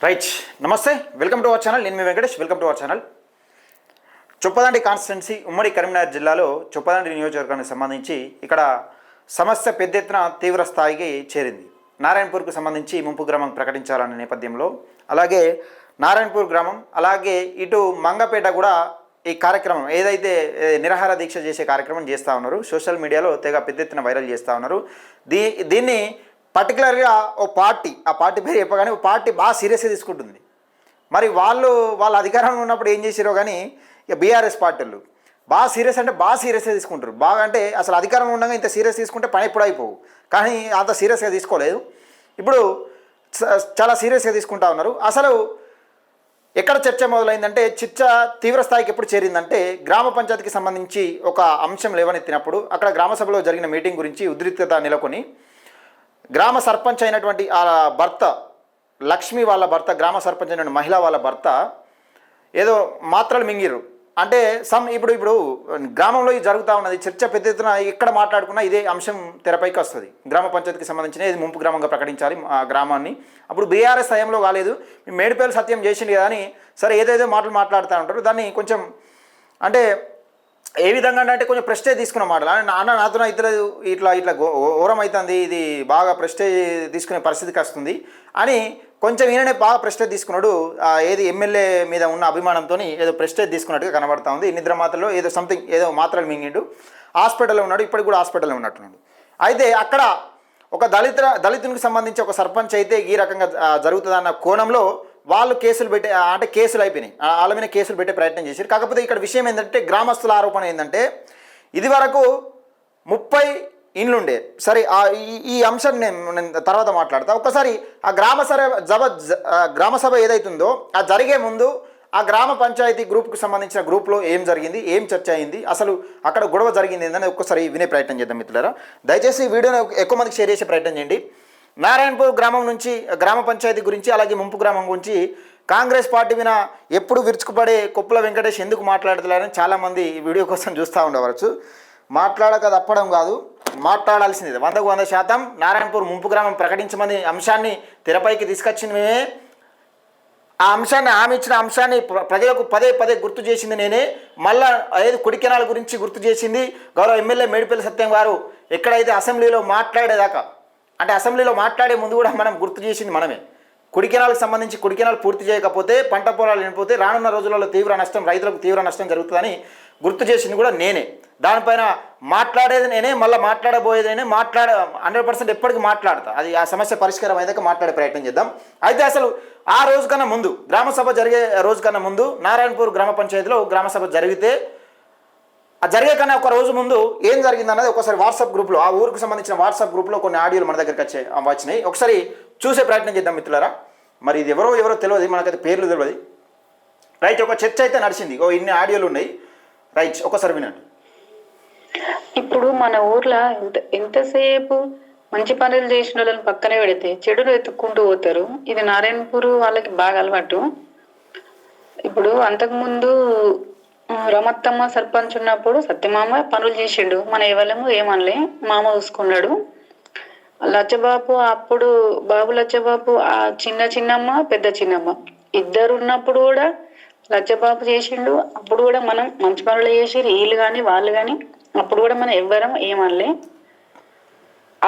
Right, నమస్తే, welcome to our channel. నేను మీ Venkatesh. Welcome to our channel. Choppadandi constituency ఉమ్మడి కరీంనగర్ జిల్లాలో చొప్పదండి నియోజకవర్గానికి సంబంధించి ఇక్కడ సమస్య పెద్ద ఎత్తున తీవ్ర స్థాయికి చేరింది. నారాయణపూర్కు సంబంధించి ముంపు గ్రామం ప్రకటించాలనే నేపథ్యంలో, అలాగే నారాయణపూర్ గ్రామం, అలాగే ఇటు మంగపేట కూడా ఈ కార్యక్రమం ఏదైతే నిరాహార దీక్ష చేసే కార్యక్రమం చేస్తూ ఉన్నారు. సోషల్ మీడియాలో తెగ పెద్ద ఎత్తున వైరల్ చేస్తూ ఉన్నారు. దీన్ని పర్టికులర్గా ఓ పార్టీ, ఆ పార్టీ పేరు చెప్పగానే ఓ పార్టీ బాగా సీరియస్గా తీసుకుంటుంది. మరి వాళ్ళ అధికారంలో ఉన్నప్పుడు ఏం చేసారో కానీ ఇక బీఆర్ఎస్ పార్టీలు బాగా సీరియస్ అంటే బాగా సీరియస్గా తీసుకుంటారు. బాగా అంటే అసలు అధికారం ఉండగా ఇంత సీరియస్ తీసుకుంటే పని ఎప్పుడు అయిపోవు, కానీ అంత సీరియస్గా తీసుకోలేదు. ఇప్పుడు చాలా సీరియస్గా తీసుకుంటా ఉన్నారు. అసలు ఎక్కడ చర్చ మొదలైందంటే, చర్చ తీవ్ర స్థాయికి ఎప్పుడు చేరిందంటే, గ్రామ పంచాయతీకి సంబంధించి ఒక అంశం లేవనెత్తినప్పుడు అక్కడ గ్రామ సభలో జరిగిన మీటింగ్ గురించి ఉద్రిక్తత నెలకొని గ్రామ సర్పంచ్ అయినటువంటి ఆ భర్త, లక్ష్మి వాళ్ళ భర్త, గ్రామ సర్పంచ్ అయిన మహిళ వాళ్ళ భర్త ఏదో మాత్రలు మింగిరు. అంటే ఇప్పుడు గ్రామంలో ఇది జరుగుతూ ఉన్నది. చర్చ పెద్ద ఎత్తున ఎక్కడ మాట్లాడుకున్నా ఇదే అంశం తెరపైకి వస్తుంది. గ్రామ పంచాయతీకి సంబంధించిన ఇది ముంపు గ్రామంగా ప్రకటించాలి ఆ గ్రామాన్ని. అప్పుడు బీఆర్ఎస్ హయాంలో కాలేదు, మేడిపల్లి సత్యం చేసింది కదా అని సరే ఏదేదో మాట్లాడుతూ ఉంటారు. దాన్ని కొంచెం అంటే ఏ విధంగా అంటే కొంచెం ప్రెస్టేజ్ తీసుకున్న మాటలు అన్న నాతో ఇట్లా ఓరం అవుతుంది, ఇది బాగా ప్రెస్టేజ్ తీసుకునే పరిస్థితికి వస్తుంది అని కొంచెం ఈయననే బాగా ప్రెస్టేజ్ తీసుకున్నాడు. ఏది ఎమ్మెల్యే మీద ఉన్న అభిమానంతో ఏదో ప్రెస్టేజ్ తీసుకున్నట్టుగా కనబడతా ఉంది. నిద్ర మాత్రలో ఏదో సంథింగ్ ఏదో మాత్రలు మింగిండు, హాస్పిటల్లో ఉన్నాడు, ఇప్పటికి కూడా హాస్పిటల్లో ఉన్నట్టున్నాడు. అయితే అక్కడ ఒక దళితునికి సంబంధించి ఒక సర్పంచ్ అయితే ఈ రకంగా జరుగుతుందన్న కోణంలో వాళ్ళు కేసులు పెట్టే అంటే కేసులు అయిపోయినాయి, వాళ్ళ మీద కేసులు పెట్టే ప్రయత్నం చేశారు. కాకపోతే ఇక్కడ విషయం ఏంటంటే, గ్రామస్తుల ఆరోపణ ఏంటంటే, ఇది వరకు 30 ఇండ్లుండే. సరే, ఈ అంశం నేను తర్వాత మాట్లాడతా. ఒక్కసారి ఆ గ్రామ సభ ఏదైతుందో ఆ జరిగే ముందు ఆ గ్రామ పంచాయతీ గ్రూప్కి సంబంధించిన గ్రూప్లో ఏం జరిగింది, ఏం చర్చ అయింది, అసలు అక్కడ గొడవ జరిగింది ఏందని ఒక్కసారి వినే ప్రయత్నం చేద్దాం మిత్రులారా. దయచేసి ఈ వీడియోని ఎక్కువ మందికి షేర్ చేసే ప్రయత్నం చేయండి. నారాయణపూర్ గ్రామం నుంచి, గ్రామ పంచాయతీ గురించి, అలాగే ముంపు గ్రామం గురించి కాంగ్రెస్ పార్టీ మీద ఎప్పుడు విరుచుకుపడే కొప్పుల వెంకటేష్ ఎందుకు మాట్లాడుతున్నారని చాలామంది ఈ వీడియో కోసం చూస్తూ ఉండవచ్చు. మాట్లాడక తప్పడం కాదు, మాట్లాడాల్సింది 100% నారాయణపూర్ ముంపు గ్రామం ప్రకటించమని అంశాన్ని తెరపైకి తీసుకొచ్చింది మేమే. ఆ అంశాన్ని, హామీ ఇచ్చిన అంశాన్ని ప్రజలకు పదే గుర్తు చేసింది నేనే. మళ్ళా ఏది కుడికెనాల గురించి గుర్తు చేసింది గౌరవ ఎమ్మెల్యే మేడిపల్లి సత్యం గారు. ఎక్కడైతే అసెంబ్లీలో మాట్లాడేదాకా, అంటే అసెంబ్లీలో మాట్లాడే ముందు కూడా మనం గుర్తు చేసింది మనమే. కుడికెనాలకు సంబంధించి కుడికెనాలు పూర్తి చేయకపోతే పంట పొలాలు నిండిపోతే రానున్న రోజులలో తీవ్ర నష్టం, రైతులకు తీవ్ర నష్టం జరుగుతుందని గుర్తు చేసింది కూడా నేనే. దానిపైన మాట్లాడేది నేనే, మళ్ళీ మాట్లాడబోయేది నేనే. 100% ఎప్పటికీ మాట్లాడతా. అది ఆ సమస్య పరిష్కారం అయ్యాక మాట్లాడే ప్రయత్నం చేద్దాం. అయితే అసలు ఆ రోజు కన్నా ముందు, గ్రామ సభ జరిగే రోజు కన్నా ముందు, నారాయణపూర్ గ్రామ పంచాయతీలో గ్రామ సభ జరిగితే ఆ జరిగే కన్నా ఒక రోజు ముందు ఏం జరిగిందన్నది ఒకసారి వాట్సాప్ గ్రూప్లో, ఆ ఊరికి సంబంధించిన వాట్సాప్ గ్రూప్లో కొన్ని ఆడియోలు మన దగ్గరికి వచ్చినాయి. ఒకసారి చూసే ప్రయత్నం చేద్దాం మిత్రులారా. మరి ఇది ఎవరో తెలియదు, మనకైతే పేర్లు తెలియదు. రైట్, ఒక చర్చ అయితే నడిచింది. ఇన్ని ఆడియోలు ఉన్నాయి. రైట్, ఒకసారి వినండి. ఇప్పుడు మన ఊర్లో ఎంతసేపు మంచి పనులు చేసిన వాళ్ళని పక్కనే పెడితే చెడులు ఎత్తుక్కుంటూ పోతారు. ఇది నారాయణపూర్ వాళ్ళకి బాగా అలవాటు. ఇప్పుడు అంతకుముందు రమత్తమ్మ సర్పంచ్ ఉన్నప్పుడు సత్యమామ పనులు చేసిండు, మన ఎవరము ఏమనలే, మామ చూసుకున్నాడు. లచ్చబాబు అప్పుడు, బాబు లచ్చబాబు, ఆ చిన్నమ్మ పెద్ద చిన్నమ్మ ఇద్దరు ఉన్నప్పుడు కూడా లచ్చబాబు చేసిండు. అప్పుడు కూడా మనం మంచి పనులు చేసి వీళ్ళు కానీ వాళ్ళు కానీ అప్పుడు కూడా మనం ఎవ్వరం ఏమనలే.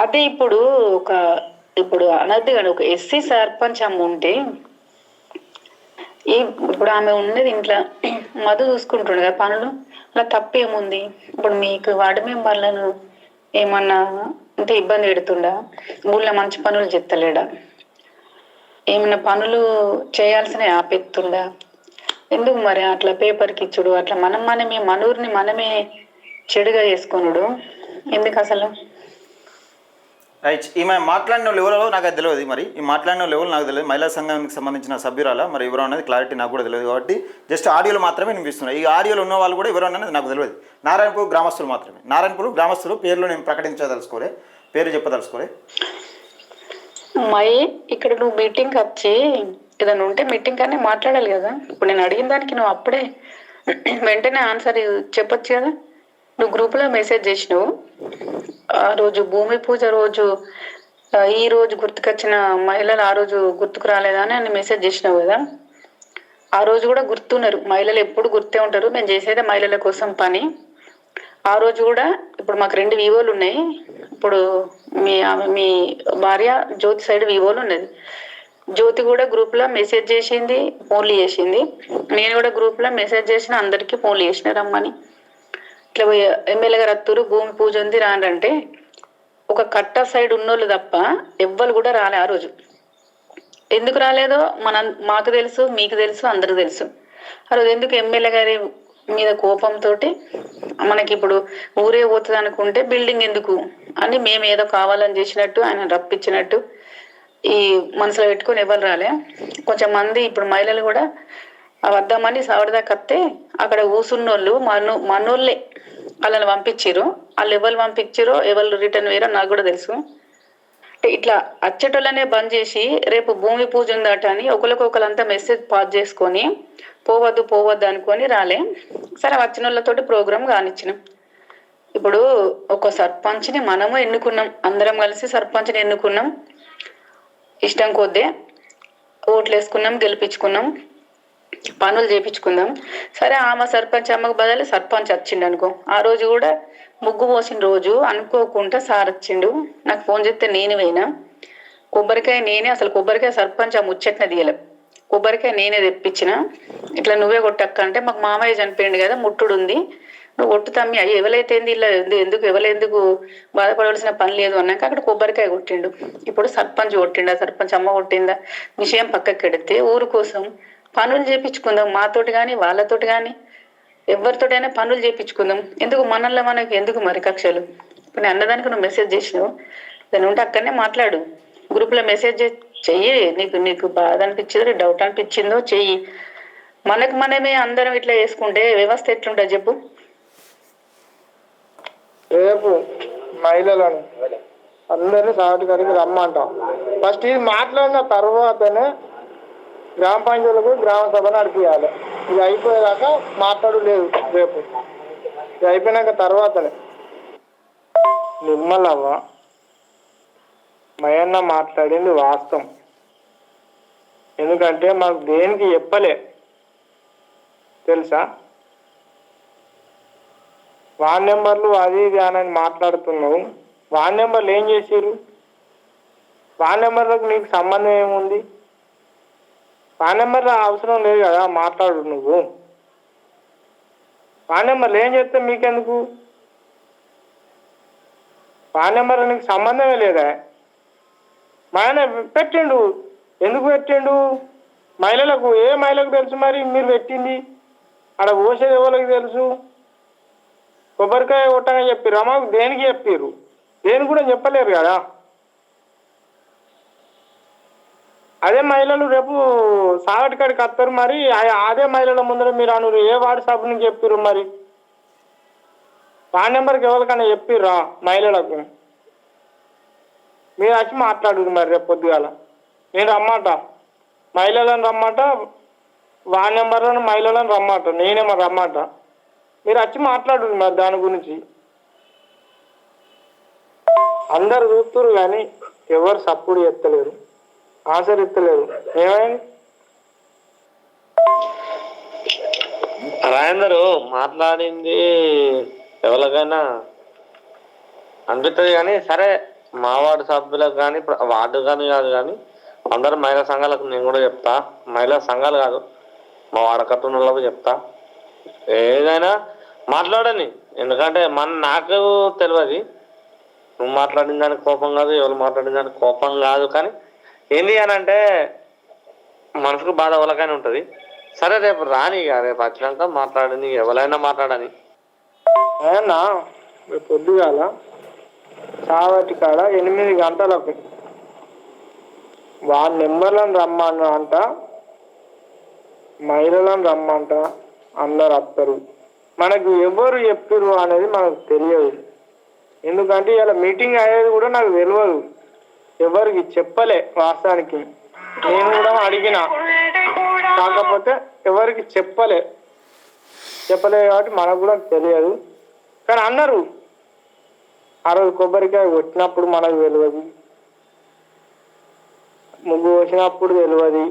అదే ఇప్పుడు అనద్దు కానీ ఒక ఎస్సీ సర్పంచ్ అమ్మ ఉంటే, ఇప్పుడు ఆమె ఉన్నది ఇంట్లో మధు చూసుకుంటుండే కదా పనులు, అలా తప్పేముంది? ఇప్పుడు మీకు వార్డు మెంబర్లను ఏమన్నా అంటే ఇబ్బంది పెడుతుండా? ఊళ్ళో మంచి పనులు చెత్తలేడా? ఏమన్నా పనులు చేయాల్సిన ఆపెత్తుండా? ఎందుకు మరి అట్లా పేపర్కి ఇచ్చుడు, అట్లా మనమే మనూరిని మనమే చెడుగా చేసుకున్నాడు ఎందుకు అసలు? రైట్, ఈమె మాట్లాడిన లెవెల్లో నాకు అది తెలియదు. మరి ఈ మాట్లాడిన లెవెల్ నాకు తెలియదు. మహిళా సంఘానికి సంబంధించిన సభ్యురాల మరి ఎవరో అనేది క్లారిటీ నాకు కూడా తెలియదు. కాబట్టి జస్ట్ ఆడియోలు మాత్రమే వినిపిస్తున్నాయి. ఈ ఆడియోలు ఉన్న వాళ్ళు కూడా ఎవరో అనేది నాకు తెలియదు. నారాయణపూర్ గ్రామస్తులు మాత్రమే. నారాయణపూర్ గ్రామస్తులు పేర్లు నేను ప్రకటించదలుచుకోలే, పేరు చెప్పదలుచుకోలే. మై ఇక్కడ నువ్వు మీటింగ్ వచ్చి ఏదైనా ఉంటే మీటింగ్ కానీ మాట్లాడాలి కదా. ఇప్పుడు నేను అడిగిన దానికి నువ్వు అప్పుడే వెంటనే ఆన్సర్ చెప్పొచ్చు కదా. నువ్వు గ్రూప్లో మెసేజ్ చేసినావు. ఆ రోజు భూమి పూజ రోజు ఈ రోజు గుర్తుకొచ్చిన మహిళలు ఆ రోజు గుర్తుకు రాలేదా అని మెసేజ్ చేసినావు కదా. ఆ రోజు కూడా గుర్తున్నారు మహిళలు, ఎప్పుడు గుర్తే ఉంటారు. మేము చేసేదే మహిళల కోసం పని. ఆ రోజు కూడా ఇప్పుడు మాకు 2 వివోలు ఉన్నాయి. ఇప్పుడు మీ భార్య జ్యోతి సైడ్ వివోలు ఉన్నది. జ్యోతి కూడా గ్రూప్ లో మెసేజ్ చేసింది, ఫోన్లు చేసింది. నేను కూడా గ్రూప్ లో మెసేజ్ చేసిన, అందరికి ఫోన్లు చేసిన రమ్మని. ఇట్లా ఎమ్మెల్యే గారు అత్తూరు భూమి పూజ ఉంది రానంటే ఒక కట్ట సైడ్ ఉన్నోళ్ళు తప్ప ఎవ్వరు కూడా రాలే ఆ రోజు. ఎందుకు రాలేదో మాకు తెలుసు, మీకు తెలుసు, అందరికి తెలుసు. ఆ రోజు ఎందుకు ఎమ్మెల్యే గారి మీద కోపంతో మనకి ఇప్పుడు ఊరే పోతుంది అనుకుంటే బిల్డింగ్ ఎందుకు అని మేము ఏదో కావాలని చేసినట్టు, ఆయన రప్పించినట్టు ఈ మనసులో పెట్టుకొని ఎవరు రాలే. కొంచెం మంది ఇప్పుడు మహిళలు కూడా వద్దామని సావడదాకా వస్తే అక్కడ కూసున్నోళ్ళు మనోళ్ళే వాళ్ళని పంపించారు. వాళ్ళు ఎవరు పంపించారో ఎవరు రిటర్న్ వేయరో నాకు కూడా తెలుసు. ఇట్లా అచ్చటోళ్ళనే బంద్ చేసి రేపు భూమి పూజ ఉందట అని ఒకరికొకరంతా మెసేజ్ పాస్ చేసుకొని పోవద్దు అనుకొని రాలే. సరే వచ్చిన వాళ్ళతోటి ప్రోగ్రామ్ కానిచ్చినాం. ఇప్పుడు ఒక సర్పంచ్ని మనము ఎన్నుకున్నాం, అందరం కలిసి సర్పంచ్ని ఎన్నుకున్నాం. ఇష్టం కొద్దే ఓట్లు వేసుకున్నాం, గెలిపించుకున్నాం, పనులు చేపించుకుందాం. సరే ఆమె సర్పంచ్ అమ్మకు బదులు సర్పంచ్ వచ్చిండు అనుకో. ఆ రోజు కూడా ముగ్గు పోసిన రోజు అనుకోకుండా సార్ వచ్చిండు, నాకు ఫోన్ చేస్తే నేను పోయినా. కొబ్బరికాయ నేనే, అసలు కొబ్బరికాయ సర్పంచ్ ఆ ముచ్చట్న తీయలే, కొబ్బరికాయ నేనే తెప్పించిన. ఇట్లా నువ్వే కొట్టక్క అంటే మాకు మామయ్య చనిపోయింది కదా, ముట్టుడు ఉంది, నువ్వు కొట్టు తమ్మి, అయ్యి ఎవరైతే ఇలా ఎందుకు బాధపడవలసిన పని లేదు అన్నాక అక్కడ కొబ్బరికాయ కొట్టిండు. ఇప్పుడు సర్పంచ్ కొట్టిండా, సర్పంచ్ అమ్మ కొట్టిందా విషయం పక్కకి పెడితే ఊరు కోసం పనులు చేపించుకుందాం. మాతోటి కానీ వాళ్ళతోటి కానీ ఎవరితోటైనా పనులు చేపించుకుందాం. ఎందుకు మనల్లో మనకి ఎందుకు మరి కక్షలు? ఇప్పుడు నేను అన్నదానికి నువ్వు మెసేజ్ చేసినావు, దాని ఉంటే అక్కడనే మాట్లాడు. గ్రూప్లో మెసేజ్ చెయ్యి, నీకు బాధ అనిపించిందో డౌట్ అనిపించిందో చెయ్యి. మనమే అందరం ఇట్లా చేసుకుంటే వ్యవస్థ ఎట్లుంటుంది చెప్పు. రేపు మహిళలను అందరినీ సాటి కడిగి రమ్మంటాం. ఫస్ట్ ఇది మాట్లాడిన తర్వాతనే గ్రామ పంచాయతీలకు గ్రామ సభ నడిపించాలి. ఇది అయిపోయేదాకా మాట్లాడు లేదు. రేపు ఇది అయిపోయినాక తర్వాతనే నిర్మలవ్వ మయన్న మాట్లాడింది వాస్తవం. ఎందుకంటే మాకు దేనికి చెప్పలే తెలుసా. వార్డ్ నెంబర్లు అది ఇది అని మాట్లాడుతున్నావు. వార్డ్ నెంబర్లు ఏం చేసారు? వార్డ్ నెంబర్లకు నీకు సంబంధం ఏముంది? వార్డ్ నెంబర్లో అవసరం లేదు కదా మాట్లాడు నువ్వు. వార్డ్ నెంబర్లు ఏం చేస్తే మీకెందుకు? వార్డ్ నెంబర్లో నీకు సంబంధమే లేదా? మా ఆయన పెట్టిండు, ఎందుకు పెట్టిండు? మహిళలకు, ఏ మహిళకు తెలుసు మరి మీరు పెట్టింది? ఆడ పోసేది ఎవరికి తెలుసు? కొబ్బరికాయ కొట్టని చెప్పారు, అమ్మకు దేనికి చెప్పారు? దేనికి కూడా చెప్పలేరు కదా. అదే మహిళలు రేపు సాగటి కాడికి వస్తారు, మరి అదే మహిళల ముందర మీరు అను ఏ వార్డు సభ్యునికి చెప్పారు? మరి వార్డ్ నెంబర్కి ఎవరికైనా చెప్పిర్రా మహిళలకు? మీరు వచ్చి మాట్లాడురు మరి రేపు పొద్దుగాల. నేను రమ్మాట, మహిళలను రమ్మాట, వార్డ్ నెంబర్లను మహిళలను రమ్మాట, నేనేమో రమ్మాట. మీరు వచ్చి మాట్లాడురు మరి దాని గురించి. అందరు చూస్తురు కానీ ఎవరు సప్పుడు ఎత్తలేరు, ఆన్సర్ ఎత్తలేరు. ఏమైంది? రాయందరు మాట్లాడింది ఎవరికైనా అనిపిస్తుంది కానీ, సరే మా వార్డు సభ్యులకు కానీ వార్డు కానీ కాదు కానీ అందరూ మహిళా సంఘాలకు నేను కూడా చెప్తా. మహిళా సంఘాలు కాదు, మా వాడకట్టున్నలకు చెప్తా, ఏదైనా మాట్లాడని. ఎందుకంటే నాకు తెలియదు, నువ్వు మాట్లాడిన దానికి కోపం కాదు, ఎవరు మాట్లాడిన దానికి కోపం కాదు. కానీ ఏంటి అని అంటే మనసుకు బాధ ఎవరికైనా ఉంటుంది. సరే రేపు రాని, రేపు వచ్చినాక మాట్లాడని, ఎవరైనా మాట్లాడని. ఏమన్నా పొద్దుగాల చావటి కాడ 8 గంటలకు వార్డ్ నెంబర్లను రమ్మను అంట, మహిళలను రమ్మంట, అందరు వస్తారు. మనకు ఎవరు చెప్పారు అనేది మనకు తెలియదు. ఎందుకంటే ఇలా మీటింగ్ అయ్యేది కూడా నాకు తెలియదు, ఎవరికి చెప్పలే. వాస్తవానికి నేను కూడా అడిగిన, కాకపోతే ఎవరికి చెప్పలే కాబట్టి మనకు కూడా తెలియదు. కానీ అన్నారు ఆ రోజు కొబ్బరికాయ కొట్టినప్పుడు మనకు తెలియదు, ముగ్గు వచ్చినప్పుడు తెలియదు,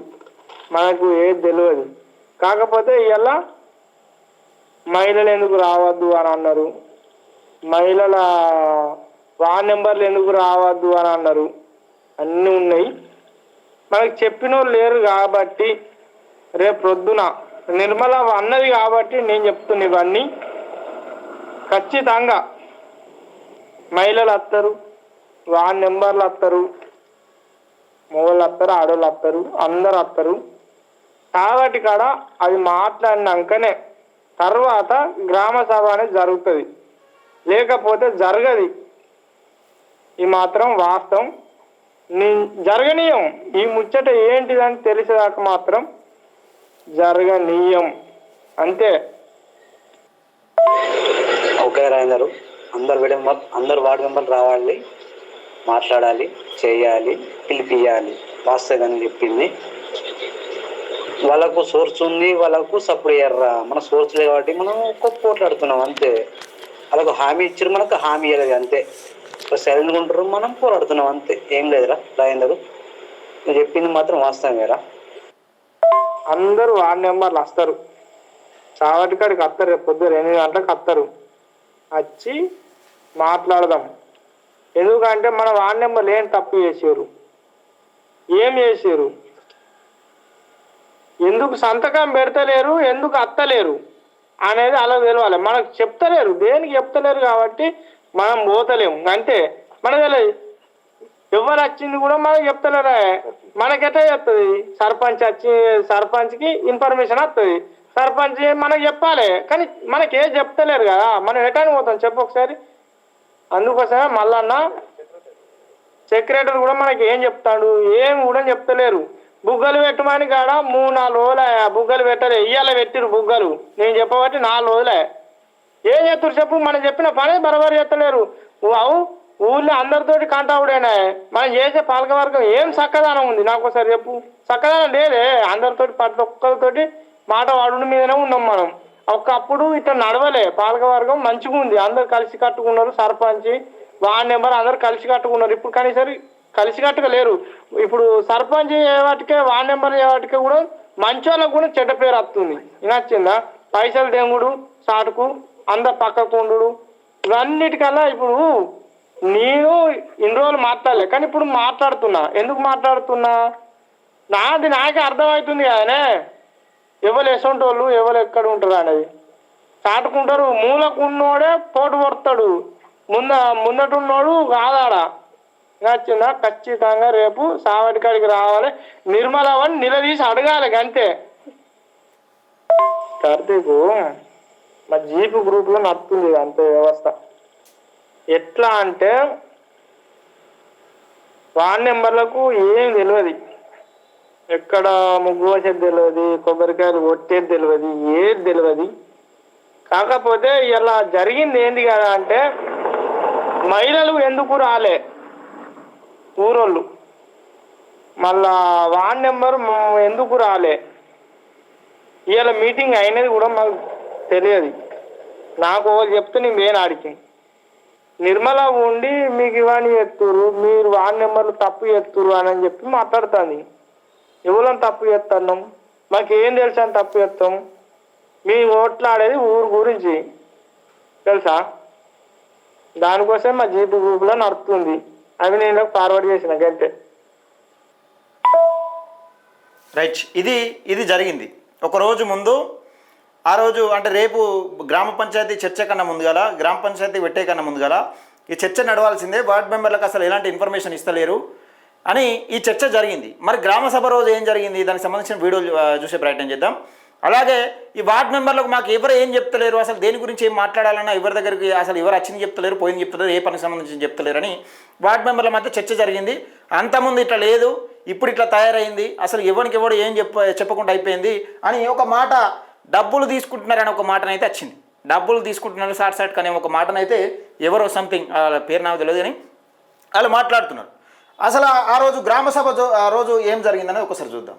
మనకు ఏది తెలియదు. కాకపోతే ఇలా మహిళలు ఎందుకు రావద్దు అని అన్నారు, మహిళల వార్డ్ నెంబర్లు ఎందుకు రావద్దు అని అన్నారు, అన్నీ ఉన్నాయి. మనకు చెప్పిన వాళ్ళు లేరు కాబట్టి రేపు ప్రొద్దున నిర్మల అన్నది కాబట్టి నేను చెప్తున్నా, ఇవన్నీ ఖచ్చితంగా మహిళలు వస్తారు, వార్డ్ నెంబర్లు వస్తారు, మగవాళ్ళు వస్తారు, ఆడవాళ్ళు వస్తారు, అందరు వస్తారు. కాబట్టి కాడ అది మాట్లాడినాకనే తర్వాత గ్రామ సభ అనేది జరుగుతుంది, లేకపోతే జరగది. ఈ మాత్రం వాస్తవం. జరగనీయం. ఈ ముచ్చట ఏంటిదని తెలిసేదాకా మాత్రం జరగనీయం, అంతే. ఓకే రాజేందరు, అందరు వార్డు మెంబర్లు రావాలి, మాట్లాడాలి, చేయాలి, పిలిపియాలి. వాస్తవంగా చెప్పింది. వాళ్ళకు సోర్స్ ఉంది, వాళ్ళకు సపోర్ట్ అయ్యారా. మన సోర్స్ లేదు కాబట్టి మనం ఒక్క పోట్లాడుతున్నాం అంతే. వాళ్ళకు హామీ ఇచ్చారు, మనకు హామీ ఇవ్వలేదు అంతే. సైలెంట్గా ఉంటారు, మనం పోరాడుతున్నాం అంతే. ఏం లేదురా రాజేందరు, నువ్వు చెప్పింది మాత్రం వాస్తవమేరా. అందరూ వార్డు నెంబర్లు వస్తారు, చావటికాడికి వస్తారు, రేపు పొద్దున 8 గంటలకు వస్తారు. వచ్చి మాట్లాడదాం. ఎందుకంటే మన వార్డు నెంబర్లు ఏం తప్పు చేసారు, ఏం చేసారు, ఎందుకు సంతకం పెడతలేరు, ఎందుకు అత్తలేరు అనేది అలా తెలవాలి. మనకు చెప్తలేరు, దేనికి చెప్తలేరు కాబట్టి మనం పోతలేము అంతే. మన తెలియదు ఎవరు వచ్చింది కూడా మనకు చెప్తలేరా. మనకెట్లా చెప్తుంది, సర్పంచ్కి ఇన్ఫర్మేషన్ వస్తుంది, సర్పంచ్ మనకు చెప్పాలి, కానీ మనకి ఏం చెప్తలేరు కదా. మనం ఎటానికి పోతాం చెప్పు ఒకసారి. అందుకోసమే మళ్ళన్న సెక్రటరీ కూడా మనకి ఏం చెప్తాడు, ఏం కూడా చెప్తలేరు. బుగ్గలు పెట్టమని కాడ 3-4 రోజులే బుగ్గలు పెట్టలే, ఇయ్యాల పెట్టిరు బుగ్గలు. నేను చెప్పబట్టి 4 రోజులే. ఏం చేస్తారు చెప్పు, మనం చెప్పిన పని బరాబరు చేస్తలేరు. అవు ఊళ్ళో అందరితోటి కంటావుడేనా. మనం చేసే పాలకవర్గం ఏం చక్కదనం ఉంది, నాకు ఒకసారి చెప్పు. చక్కదనం లేదే. అందరితోటి ప్రతి ఒక్కరితోటి మాట వాడు మీదనే ఉన్నాం మనం. ఒకప్పుడు ఇట్లా నడవలే, పాలకవర్గం మంచిగా ఉంది, అందరు కలిసి కట్టుకున్నారు. సర్పంచ్ వార్డ్ నెంబర్ అందరు కలిసి కట్టుకున్నారు. ఇప్పుడు కానీ సరే కలిసి కట్టుగా లేరు. ఇప్పుడు సర్పంచ్ వాటికే వార్డ్ నెంబర్ వాటికే కూడా మంచి వాళ్ళకు కూడా చెడ్డ పేరు వస్తుంది. నచ్చిందా, పైసలు దెంగుడు, సాటుకు అందరు పక్కకుండు, ఇవన్నిటికల్లా ఇప్పుడు నేను ఇన్ని రోజులు మాట్లాడలే, కానీ ఇప్పుడు మాట్లాడుతున్నా. ఎందుకు మాట్లాడుతున్నా, నాకే అర్థమవుతుంది కదనే. ఎవరు ఎసొంటోళ్ళు ఎవరు ఎక్కడ ఉంటారు అనేది చాటుకుంటారు. మూలకున్నోడే పోటు పడతాడు, ముందటున్నోడు కాదాడా. నచ్చిందా, ఖచ్చితంగా రేపు సావటికాడికి రావాలి, నిర్మలవని నిలదీసి అడగాలి అంతే. కార్తీకు మా జీపు గ్రూప్లో నడుతుంది అంతే వ్యవస్థ. ఎట్లా అంటే వార్డ్ నెంబర్లకు ఏం తెలియదు, ఎక్కడ ముగ్గు వచ్చేది తెలియదు, కొబ్బరికాయలు కొట్టేది తెలియదు, ఏది తెలియదు. కాకపోతే ఇలా జరిగింది ఏంది కదా అంటే, మహిళలు ఎందుకు రాలే ఊరోళ్ళు, మళ్ళా వార్డ్ నెంబర్ ఎందుకు రాలే, ఇవాళ మీటింగ్ అయినది కూడా మాకు తెలియదు. నాకు ఒకరు చెప్తే నేను వేరే ఆడికి నిర్మల ఉండి మీకు ఇవన్నీ ఎత్తురు, మీరు వార్డ్ నెంబర్లు తప్పు ఎత్తురు అని చెప్పి మాట్లాడుతుంది. ఎవరైనా తప్పు చేస్తున్నాం, మాకు ఏం తెలుసా అని తప్పు చేస్తాం. మీ ఓట్లాడేది ఊరు గురించి తెలుసా, దానికోసం మా జీపీ గ్రూప్లో నడుస్తుంది. అవి నేను ఫార్వర్డ్ చేసిన గంటే. రైట్, ఇది జరిగింది ఒక రోజు ముందు. ఆ రోజు అంటే రేపు గ్రామ పంచాయతీ చర్చ కన్నా ముందు గల, గ్రామ పంచాయతీ పెట్టే కన్నా ముందు గల ఈ చర్చ నడవాల్సిందే. వార్డ్ మెంబర్లకు అసలు ఎలాంటి ఇన్ఫర్మేషన్ ఇస్తలేరు అని ఈ చర్చ జరిగింది. మరి గ్రామ సభ రోజు ఏం జరిగింది, దానికి సంబంధించిన వీడియో చూసే ప్రయత్నం చేద్దాం. అలాగే ఈ వార్డ్ మెంబర్లకు మాకు ఎవరు ఏం చెప్తలేరు, అసలు దేని గురించి ఏం మాట్లాడాలన్నా ఎవరి దగ్గరికి అసలు ఎవరు వచ్చింది చెప్తలేరు, పోయింది చెప్తలేరు, ఏ పనికి సంబంధించి చెప్తలేరు అని వార్డ్ మెంబర్ల మధ్య చర్చ జరిగింది. అంతకుముందు ఇట్లా లేదు, ఇప్పుడు ఇట్లా తయారైంది, అసలు ఎవరికి ఎవడు ఏం చెప్పకుండా అయిపోయింది అని ఒక మాట. డబ్బులు తీసుకుంటున్నారని ఒక మాటనైతే వచ్చింది. డబ్బులు తీసుకుంటున్నారు షార్ట్ కానీ ఒక మాటనైతే ఎవరో సంథింగ్ పేరు నాకు తెలియదు కానీ వాళ్ళు మాట్లాడుతున్నారు. అసలు ఆ రోజు గ్రామ సభ ఆ రోజు ఏం జరిగిందనేది ఒకసారి చూద్దాం.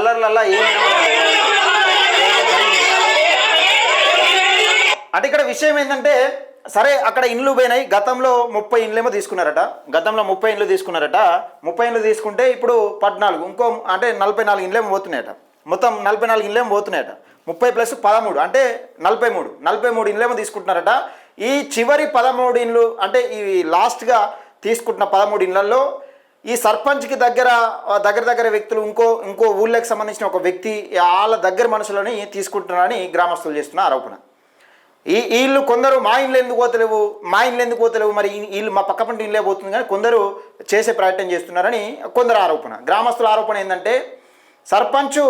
కలర్లల్లా ఏం అంటే ఇక్కడ విషయం ఏంటంటే సరే అక్కడ ఇండ్లు పోయినాయి. గతంలో 30 ఇండ్లేమో తీసుకున్నారట. 30 ఇండ్లు తీసుకున్నారట. 30 ఇండ్లు తీసుకుంటే ఇప్పుడు 14 ఇంకో అంటే 44 ఇండ్లేమో పోతున్నాయట. మొత్తం 44 ఇండ్లేమో పోతున్నాయట. 30 + 13 అంటే 43 ఇండ్లేమో తీసుకుంటున్నారట. ఈ చివరి 13 ఇండ్లు అంటే ఈ లాస్ట్గా తీసుకుంటున్న 13 ఇండ్లలో ఈ సర్పంచ్కి దగ్గర వ్యక్తులు ఇంకో ఊళ్ళకి సంబంధించిన ఒక వ్యక్తి వాళ్ళ దగ్గర మనుషులని తీసుకుంటున్నారని గ్రామస్తులు చేస్తున్న ఆరోపణ. వీళ్ళు కొందరు మా ఇండ్లు ఎందుకు పోతలేవు మరి వీళ్ళు మా పక్క పంట ఇళ్ళే పోతుంది కానీ కొందరు చేసే ప్రయత్నం చేస్తున్నారని కొందరు ఆరోపణ. గ్రామస్తుల ఆరోపణ ఏంటంటే సర్పంచ్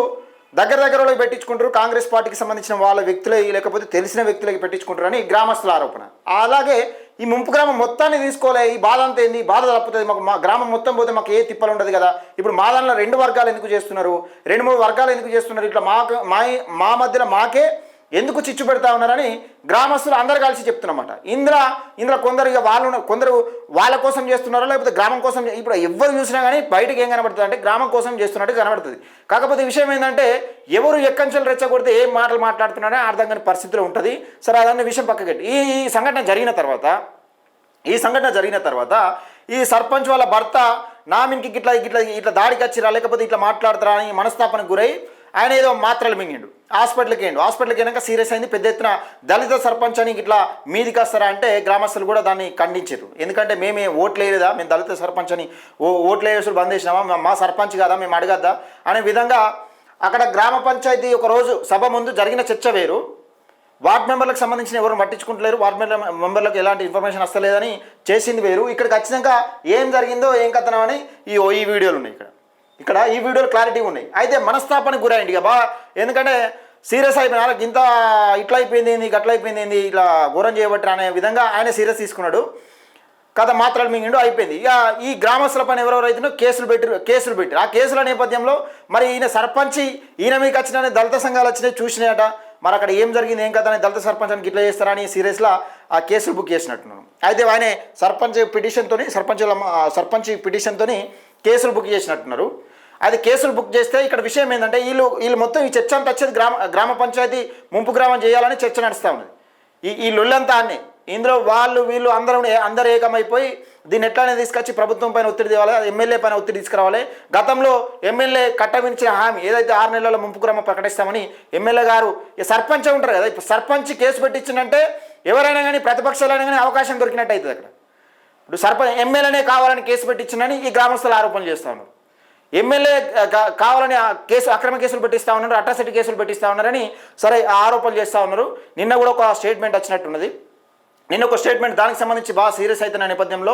దగ్గర వాళ్ళకి పెట్టించుకుంటారు, కాంగ్రెస్ పార్టీకి సంబంధించిన వాళ్ళ వ్యక్తులే లేకపోతే తెలిసిన వ్యక్తులకి పెట్టించుకుంటారని గ్రామస్తుల ఆరోపణ. అలాగే ఈ ముంపు గ్రామం మొత్తాన్ని తీసుకోలే, ఈ బాధ అంతా ఏంది, బాధ తప్పుతుంది మాకు, మా గ్రామం మొత్తం పోతే మాకు ఏ తిప్పలు ఉండదు కదా. ఇప్పుడు మా దానిలో 2 వర్గాలు ఎందుకు చేస్తున్నారు, 2-3 వర్గాలు ఎందుకు చేస్తున్నారు, ఇట్లా మా మధ్యలో మాకే ఎందుకు చిచ్చు పెడతా ఉన్నారని గ్రామస్తులు అందరు కలిసి చెప్తున్నమాట. ఇందులో కొందరు వాళ్ళ కోసం చేస్తున్నారో లేకపోతే గ్రామం కోసం. ఇప్పుడు ఎవరు చూసినా కానీ బయటకు ఏం కనబడుతుంది అంటే గ్రామం కోసం చేస్తున్నట్టు కనబడుతుంది. కాకపోతే విషయం ఏంటంటే ఎవరు ఎక్కంచెలు రెచ్చగొడితే ఏం మాటలు మాట్లాడుతున్నారో అర్థం కాని పరిస్థితిలో ఉంటుంది. సరే అదన్న విషయం పక్కకెట్టి ఈ సంఘటన జరిగిన తర్వాత ఈ సర్పంచ్ వాళ్ళ భర్త నా మీనికి ఇట్లా దాడికి వచ్చిరా లేకపోతే ఇట్లా మాట్లాడతారా అని మనస్తాపనకు గురై ఆయన ఏదో మాత్రలు మింగిండు. హాస్పిటల్కి వెళ్ళాక సీరియస్ అయింది. పెద్ద ఎత్తున దళిత సర్పంచ్ అని ఇట్లా మీదికి వస్తారా అంటే గ్రామస్తులు కూడా దాన్ని ఖండించారు. ఎందుకంటే మేమే ఓట్లు వేయలేదా, మేము దళిత సర్పంచ్ అని ఓట్లు వేసులు బంద్ చేసినామా, మా సర్పంచ్ కాదా, మేము అడగద్దా అనే విధంగా అక్కడ గ్రామ పంచాయతీ ఒకరోజు సభ ముందు జరిగిన చర్చ వేరు. వార్డ్ మెంబర్లకు సంబంధించిన ఎవరు పట్టించుకుంటలేరు, వార్డ్ మెంబర్లకు ఎలాంటి ఇన్ఫర్మేషన్ వస్తలేదని చేసింది వేరు. ఇక్కడికి వచ్చినాక ఏం జరిగిందో ఏం కథనం అని ఈ వీడియోలు ఉన్నాయి. ఇక్కడ ఈ వీడియోలు క్లారిటీ ఉన్నాయి. అయితే మనస్తాపానికి గురైంది ఇక ఎందుకంటే సీరియస్ అయిపోయిన వాళ్ళకి ఇట్లా అయిపోయింది ఏంది, గట్ల అయిపోయింది ఏంది, ఇట్లా ఘోరం చేయబట్టి అనే విధంగా ఆయన సీరియస్ తీసుకున్నాడు. కథ మాత్రలు మింగిండు అయిపోయింది. ఇక ఈ గ్రామస్తుల పైన ఎవరెవరైతే కేసులు పెట్టి ఆ కేసుల నేపథ్యంలో మరి ఈయన సర్పంచ్ ఈయన మీకు వచ్చిన దళిత సంఘాలు వచ్చినాయి చూసినాయట. మరి అక్కడ ఏం జరిగింది ఏం కదా అని దళిత సర్పంచ్ అని ఇట్లా చేస్తారని సీరియస్లో ఆ కేసులు బుక్ చేసినట్టున్నాను. అయితే ఆయన సర్పంచ్ పిటిషన్తో కేసులు బుక్ చేసినట్టున్నారు. అది కేసులు బుక్ చేస్తే ఇక్కడ విషయం ఏంటంటే వీళ్ళు మొత్తం ఈ చర్చ అంతా వచ్చేది గ్రామ పంచాయతీ ముంపు గ్రామం చేయాలని చర్చ నడుస్తూ ఉన్నది. ఈ లొల్లంతా అన్నీ ఇందులో వీళ్ళు అందరూ ఏకమైపోయి దీన్ని ఎట్లానే తీసుకొచ్చి ప్రభుత్వం పైన ఒత్తిడి తేవాలి, ఎమ్మెల్యే పైన ఒత్తిడి తీసుకురావాలి. గతంలో ఎమ్మెల్యే కట్టవించిన హామీ ఏదైతే 6 నెలల ముంపు గ్రామం ప్రకటిస్తామని ఎమ్మెల్యే గారు సర్పంచ్ ఉంటారు కదా, ఇప్పుడు సర్పంచ్ కేసు పెట్టించిందంటే ఎవరైనా కానీ ప్రతిపక్షాలైనా కానీ అవకాశం దొరికినట్టు అవుతుంది. అక్కడ ఇప్పుడు ఎమ్మెల్యేనే కావాలని కేసు పెట్టించిందని ఈ గ్రామస్తులు ఆరోపణలు చేస్తూ ఉన్నారు. ఎమ్మెల్యే కావాలని అక్రమ కేసులు పెట్టిస్తూ ఉన్నారు, అట్రాసిటీ కేసులు పెట్టిస్తూ ఉన్నారని సరే ఆరోపణలు చేస్తూ ఉన్నారు. నిన్న కూడా ఒక స్టేట్మెంట్ వచ్చినట్టున్నది. దానికి సంబంధించి బాగా సీరియస్ అవుతున్న నేపథ్యంలో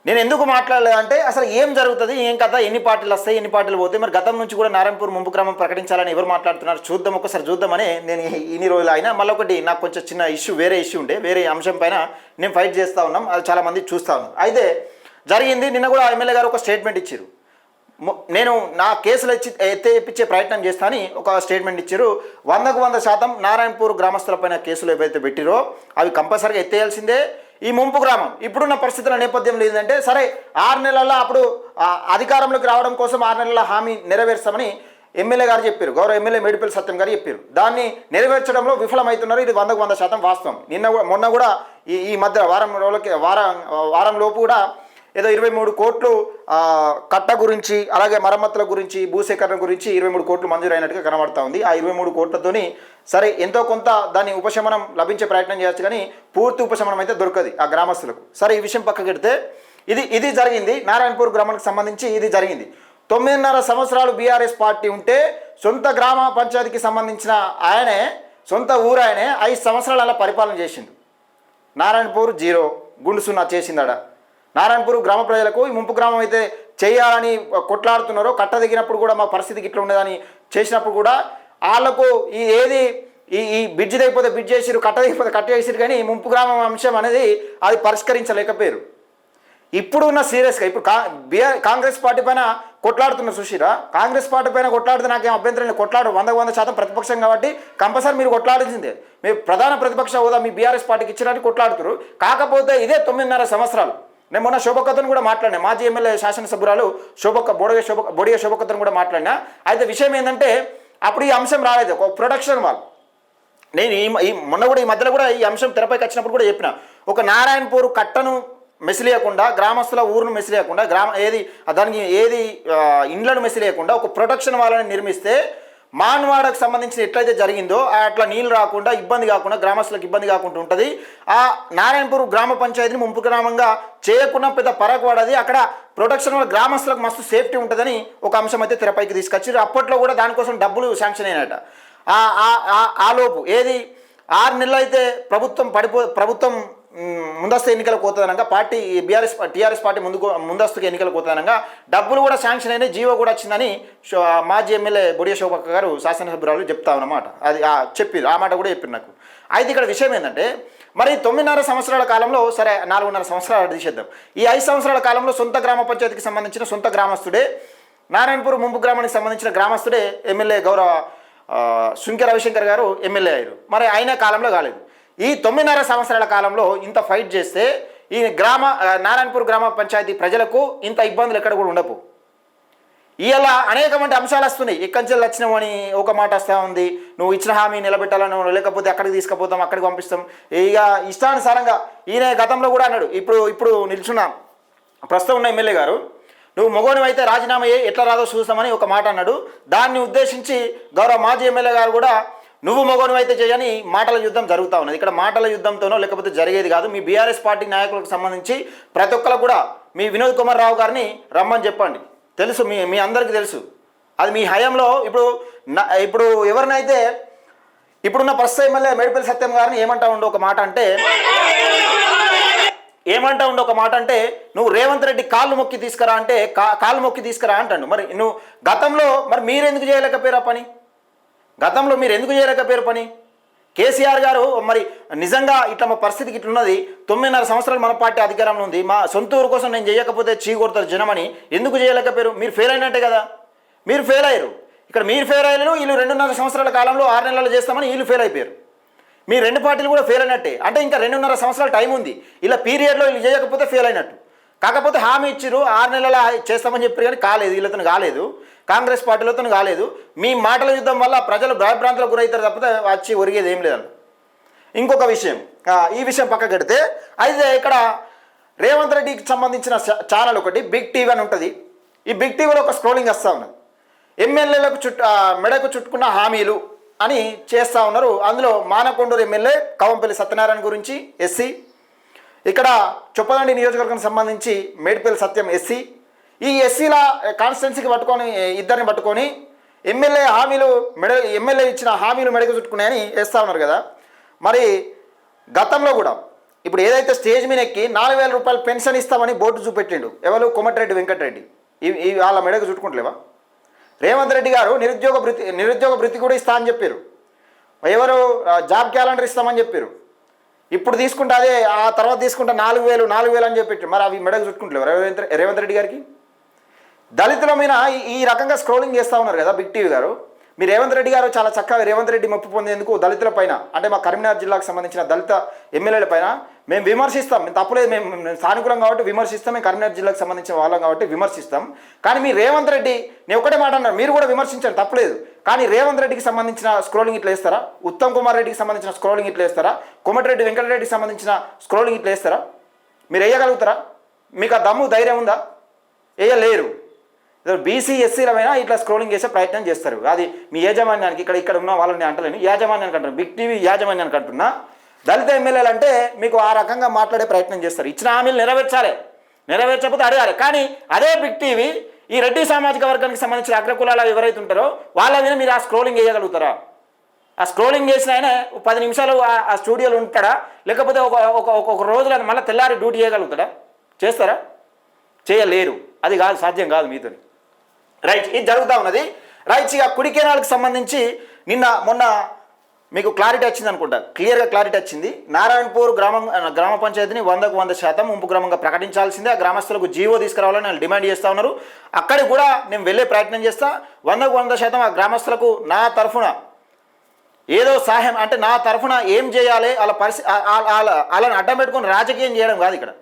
నేను ఎందుకు మాట్లాడలేదంటే అసలు ఏం జరుగుతుంది ఏం కదా, ఎన్ని పార్టీలు వస్తాయి ఎన్ని పార్టీలు పోతాయి, మరి గతం నుంచి కూడా నారాయణపూర్ ముంపు గ్రామం ప్రకటించాలని ఎవరు మాట్లాడుతున్నారు చూద్దామని నేను ఇన్ని రోజులు అయినా మళ్ళీ ఒకటి నాకు కొంచెం చిన్న వేరే ఇష్యూ ఉండే వేరే అంశం పైన నేను ఫైట్ చేస్తూ ఉన్నాం. అది చాలామంది చూస్తూ ఉన్నాం. అయితే జరిగింది నిన్న కూడా ఎమ్మెల్యే గారు ఒక స్టేట్మెంట్ ఇచ్చారు. నేను నా కేసులు ఎత్తిచ్చే ప్రయత్నం చేస్తా అని ఒక స్టేట్మెంట్ ఇచ్చారు. 100% నారాయణపూర్ గ్రామస్తులపైన కేసులు ఏవైతే పెట్టిరో అవి కంపల్సరీగా ఎత్తేయాల్సిందే. ఈ ముంపు గ్రామం ఇప్పుడున్న పరిస్థితుల నేపథ్యంలో ఏంటంటే సరే 6 నెలల్లో అప్పుడు అధికారంలోకి రావడం కోసం 6 నెలల హామీ నెరవేర్స్తామని ఎమ్మెల్యే గారు చెప్పారు, గౌరవ ఎమ్మెల్యే మేడిపల్లి సత్యం గారు చెప్పారు. దాన్ని నెరవేర్చడంలో విఫలమవుతున్నారు. ఇది 100% వాస్తవం. మొన్న కూడా ఈ మధ్య వారం లోపు కూడా ఏదో 23 కోట్లు కట్ట గురించి అలాగే మరమ్మతుల గురించి భూసేకరణ గురించి 23 కోట్లు మంజూరు అయినట్టుగా కనబడతా ఉంది. ఆ 23 కోట్లతోని సరే ఎంతో కొంత దాన్ని ఉపశమనం లభించే ప్రయత్నం చేయొచ్చు కానీ పూర్తి ఉపశమనం అయితే దొరకదు ఆ గ్రామస్తులకు. సరే ఈ విషయం పక్కకెడితే ఇది జరిగింది. నారాయణపూర్ గ్రామానికి సంబంధించి ఇది జరిగింది. 9.5 సంవత్సరాలు బీఆర్ఎస్ పార్టీ ఉంటే సొంత గ్రామ పంచాయతీకి సంబంధించిన ఆయనే సొంత ఊరు ఆయనే 5 సంవత్సరాలు అలా పరిపాలన చేసిండు. నారాయణపూర్ 0 గుండు సున్నా చేసిందాడ. నారాయణపూర్ గ్రామ ప్రజలకు ఈ ముంపు గ్రామం అయితే చేయాలని కొట్లాడుతున్నారో కట్ట దిగినప్పుడు కూడా మా పరిస్థితికి ఇట్లా ఉండదని చేసినప్పుడు కూడా వాళ్ళకు ఈ బ్రిడ్జ్ దిగిపోతే బ్రిడ్జ్ చేసిరు, కట్ట దిగిపోతే కట్ట చేసిరు, కానీ ఈ ముంపు గ్రామం అంశం అనేది అది పరిష్కరించలేకపోయారు. ఇప్పుడు ఉన్న సీరియస్గా ఇప్పుడు కాంగ్రెస్ పార్టీ పైన కొట్లాడుతున్నారు చూసిరా. కాంగ్రెస్ పార్టీ పైన కొట్లాడితే నాకేం అభ్యంతరం లేదు, కొట్లాడు 100% ప్రతిపక్షం కాబట్టి కంపల్సరీ మీరు కొట్లాడాల్సిందే. మీరు ప్రధాన ప్రతిపక్ష హోదా మీ బీఆర్ఎస్ పార్టీకి ఇచ్చినట్టు కొట్లాడుతున్నారు. కాకపోతే ఇదే 9.5 సంవత్సరాలు నేను మొన్న శోభక్కతో కూడా మాట్లాడినా, మాజీ ఎమ్మెల్యే శాసనసభ్యురాలు బొడిగ శోభక్కతో కూడా మాట్లాడినా. అయితే విషయం ఏంటంటే అప్పుడు ఈ అంశం రాలేదు, ఒక ప్రొడక్షన్ వాళ్ళు. నేను ఈ మొన్న కూడా ఈ మధ్యలో కూడా ఈ అంశం తెరపైకి వచ్చినప్పుడు కూడా చెప్పిన, ఒక నారాయణపూర్ కట్టను మెసిలేయకుండా, గ్రామస్తుల ఊరును మెసిలేయకుండా, దానికి ఇండ్లను మెసిలేయకుండా ఒక ప్రొటెక్షన్ వాళ్ళని నిర్మిస్తే మాన్వాడకు సంబంధించిన ఎట్లయితే జరిగిందో అట్లా నీళ్ళు రాకుండా, ఇబ్బంది కాకుండా, గ్రామస్తులకు ఇబ్బంది కాకుండా ఉంటుంది. ఆ నారాయణపూర్ గ్రామ పంచాయతీని ముంపు గ్రామంగా చేయకుండా పెద్ద పరకు పడది, అక్కడ ప్రొటెక్షన్ వల్ల గ్రామస్తులకు మస్తు సేఫ్టీ ఉంటుందని ఒక అంశం అయితే తెరపైకి తీసుకొచ్చారు. అప్పట్లో కూడా దానికోసం డబ్బులు శాంక్షన్ అయినట. ఆలోపు 6 నెలలు అయితే ప్రభుత్వం ముందస్తు ఎన్నికలకు పోతుందనగా, టీఆర్ఎస్ పార్టీ ముందస్తుకు ఎన్నికలకు పోతుందనగా డబ్బులు కూడా శాంక్షన్ అయినాయి, జీవో కూడా వచ్చిందని మాజీ ఎమ్మెల్యే బొడియ శోభక్క గారు శాసనసభ్యురాలు చెప్తా ఉన్నమాట. అది చెప్పారు, ఆ మాట కూడా చెప్పారు నాకు. అయితే ఇక్కడ విషయం ఏంటంటే, మరి 9.5 సంవత్సరాల కాలంలో, సరే 4.5 సంవత్సరాలు తీసేద్దాం, ఈ 5 సంవత్సరాల కాలంలో సొంత గ్రామ పంచాయతీకి సంబంధించిన సొంత గ్రామస్తుడే, నారాయణపూర్ ముంపు గ్రామానికి సంబంధించిన గ్రామస్తుడే ఎమ్మెల్యే గౌరవ సుంకె రవిశంకర్ గారు ఎమ్మెల్యే అయ్యారు. మరి అయిన కాలంలో కాలేదు. ఈ 9.5 సంవత్సరాల కాలంలో ఇంత ఫైట్ చేస్తే ఈ నారాయణపూర్ గ్రామ పంచాయతీ ప్రజలకు ఇంత ఇబ్బందులు ఎక్కడ కూడా ఉండవు. ఇలా అనేకమంది అంశాలు వస్తున్నాయి. ఎక్కడి నుంచి వచ్చినావు అని ఒక మాట వస్తూ ఉంది, నువ్వు ఇచ్చిన హామీ నిలబెట్టాలను, లేకపోతే అక్కడికి తీసుకుపోతాం, అక్కడికి పంపిస్తాం, ఇక ఇష్టానుసారంగా. ఈయన గతంలో కూడా అన్నాడు, ఇప్పుడు నిల్చున్న ప్రస్తుతం ఉన్న ఎమ్మెల్యే గారు, నువ్వు మగోనివి అయితే రాజీనామా ఎట్లా రాదో చూస్తామని ఒక మాట అన్నాడు. దాన్ని ఉద్దేశించి గౌరవ మాజీ ఎమ్మెల్యే గారు కూడా నువ్వు మగోనివి అయితే చేయని మాటల యుద్ధం జరుగుతూ ఉన్నది. ఇక్కడ మాటల యుద్ధంతోనో లేకపోతే జరిగేది కాదు. మీ బీఆర్ఎస్ పార్టీ నాయకులకు సంబంధించి ప్రతి ఒక్కరు కూడా మీ వినోద్ కుమార్ రావు గారిని రమ్మని చెప్పండి. తెలుసు, మీ అందరికీ తెలుసు, అది మీ హయాంలో. ఇప్పుడు ఎవరినైతే ఇప్పుడున్న ప్రస్తుత ఎమ్మెల్యే మేడిపల్లి సత్యం గారిని ఏమంటా ఉండే ఒక మాట అంటే నువ్వు రేవంత్ రెడ్డి కాళ్ళు మొక్కి తీసుకురా అంటాడు. మరి నువ్వు గతంలో మీరు ఎందుకు చేయలేకపోయారు ఆ పని? గతంలో మీరు ఎందుకు చేయలేకపోయారు పని? కేసీఆర్ గారు మరి నిజంగా ఇట్లా మా పరిస్థితికి ఇట్లున్నది, 9.5 సంవత్సరాలు మన పార్టీ అధికారంలో ఉంది, మా సొంత ఊరు కోసం నేను చేయకపోతే చీకొడతారు జనమని ఎందుకు చేయలేకపోయారు? మీరు ఫెయిల్ అయినట్టే కదా. మీరు ఫెయిల్ అయ్యారు. ఇక్కడ మీరు ఫెయిల్ అయ్యారు, వీళ్ళు 2.5 సంవత్సరాల కాలంలో 6 నెలలు చేస్తామని వీళ్ళు ఫెయిల్ అయిపోయారు. మీ 2 పార్టీలు కూడా ఫెయిల్ అయినట్టే. అంటే ఇంకా 2.5 సంవత్సరాల టైం ఉంది. ఇలా పీరియడ్లో వీళ్ళు చేయకపోతే ఫెయిల్ అయినట్టు. కాకపోతే హామీ ఇచ్చిరు, 6 నెలల చేస్తామని చెప్పారు, కానీ కాలేదు, వీళ్ళతో కాలేదు, కాంగ్రెస్ పార్టీలతో కాలేదు. మీ మాటల యుద్ధం వల్ల ప్రజలు భయభ్రాంతులకు గురవుతారు తప్పితే వచ్చి ఒరిగేది ఏం లేదండి. ఇంకొక విషయం, ఈ విషయం పక్కకు పెడితే, అయితే ఇక్కడ రేవంత్ రెడ్డికి సంబంధించిన ఛానల్ ఒకటి బిగ్ టీవీ అని ఉంటుంది. ఈ బిగ్ టీవీలో ఒక స్క్రోలింగ్ వస్తూ ఉన్నది. ఎమ్మెల్యేలకు మెడకు చుట్టుకున్న హామీలు అని చేస్తూ ఉన్నారు. అందులో మానకొండూరు ఎమ్మెల్యే కవంపల్లి సత్యనారాయణ గురించి ఎస్సీ, ఇక్కడ చొప్పదండి నియోజకవర్గానికి సంబంధించి మేడిపల్లి సత్యం ఎస్సీ. ఈ ఎస్సీల కాన్స్టిట్యున్సీకి ఇద్దరిని పట్టుకొని ఎమ్మెల్యే ఇచ్చిన హామీలు మెడకు చుట్టుకున్నాయని వేస్తూ ఉన్నారు కదా. మరి గతంలో కూడా ఇప్పుడు ఏదైతే స్టేజ్ మీద ఎక్కి 4,000 రూపాయలు పెన్షన్ ఇస్తామని బోర్డు చూపెట్టిండు ఎవరు, కోమటిరెడ్డి వెంకటరెడ్డి, వాళ్ళ మెడకు చుట్టుకుంటలేవా? రేవంత్ రెడ్డి గారు నిరుద్యోగ భృతి కూడా ఇస్తా అని చెప్పారు. ఎవరు జాబ్ క్యాలెండర్ ఇస్తామని చెప్పారు. ఇప్పుడు తీసుకుంటే అదే, ఆ తర్వాత తీసుకుంటే 4,000 అని చెప్పి మరి అవి మెడకు చుట్టుకుంటలేవు రేవంత్ రెడ్డి గారికి. దళితుల మీద ఈ రకంగా స్క్రోలింగ్ చేస్తూ ఉన్నారు కదా బిగ్ టీవీ గారు. మీ రేవంత్ రెడ్డి గారు చాలా చక్కగా రేవంత్ రెడ్డి మెప్పు పొందేందుకు దళితుల పైన, అంటే మా కరీంనగర్ జిల్లాకు సంబంధించిన దళిత ఎమ్మెల్యేల పైన మేము విమర్శిస్తాం. మేము తప్పులేదు, మేము సానుకూలం కాబట్టి విమర్శిస్తాం. మేము కరీంనగర్ జిల్లాకు సంబంధించిన వాళ్ళం కాబట్టి విమర్శిస్తాం. కానీ మీ రేవంత్ రెడ్డి, నేను ఒకటే మాట అన్నారు, మీరు కూడా విమర్శించండి, తప్పులేదు. కానీ రేవంత్ రెడ్డికి సంబంధించిన స్క్రోలింగ్ ఇట్లా వేస్తారా? ఉత్తమ్ కుమార్ రెడ్డికి సంబంధించిన స్క్రోలింగ్ ఇట్లా వేస్తారా? కోమటిరెడ్డి వెంకటరెడ్డికి సంబంధించిన స్క్రోలింగ్ ఇట్లా వేస్తారా? మీరు వేయగలుగుతారా? మీకు ఆ దమ్ము ధైర్యం ఉందా? వేయలేరు. బీసీ ఎస్సీలమైనా ఇట్లా స్క్రోలింగ్ చేసే ప్రయత్నం చేస్తారు. అది మీ యాజమాన్యానికి, ఇక్కడ ఉన్న వాళ్ళని అంటలేని యాజమాన్యానికి అంటారు, బిగ్ టీవీ యాజమాన్యానికి అంటున్నా. దళిత ఎమ్మెల్యేలు అంటే మీకు ఆ రకంగా మాట్లాడే ప్రయత్నం చేస్తారు. ఇచ్చిన హామీలు నెరవేర్చకపోతే అడగాలి. కానీ అదే బిగ్ టీవీ ఈ రెడ్డి సామాజిక వర్గానికి సంబంధించిన అగ్రకులాలు ఎవరైతే ఉంటారో వాళ్ళ మీద మీరు ఆ స్క్రోలింగ్ వేయగలుగుతారా? ఆ స్క్రోలింగ్ చేసిన ఆయన 10 నిమిషాలు ఆ స్టూడియోలో ఉంటాడా? లేకపోతే ఒక రోజులో మళ్ళీ తెల్లారి డ్యూటీ చేయగలుగుతాడా? చేస్తారా? చేయలేరు. అది కాదు, సాధ్యం కాదు మీతో. రైట్, ఇది జరుగుతూ ఉన్నది. రైట్, ఇక కుడికేనాలకు సంబంధించి మొన్న మీకు క్లారిటీ వచ్చింది అనుకుంటా, క్లియర్గా క్లారిటీ వచ్చింది. నారాయణపూర్ గ్రామ పంచాయతీని 100కు 100% ముంపు గ్రామంగా ప్రకటించాల్సిందే. ఆ గ్రామస్తులకు జీవో తీసుకురావాలని వాళ్ళు డిమాండ్ చేస్తూ ఉన్నారు. అక్కడికి కూడా నేను వెళ్ళే ప్రయత్నం చేస్తా. 100కు 100% ఆ గ్రామస్తులకు నా తరఫున ఏదో సహాయం, అంటే నా తరఫున ఏం చేయాలి, వాళ్ళని అడ్డం పెట్టుకొని రాజకీయం చేయడం కాదు. ఇక్కడ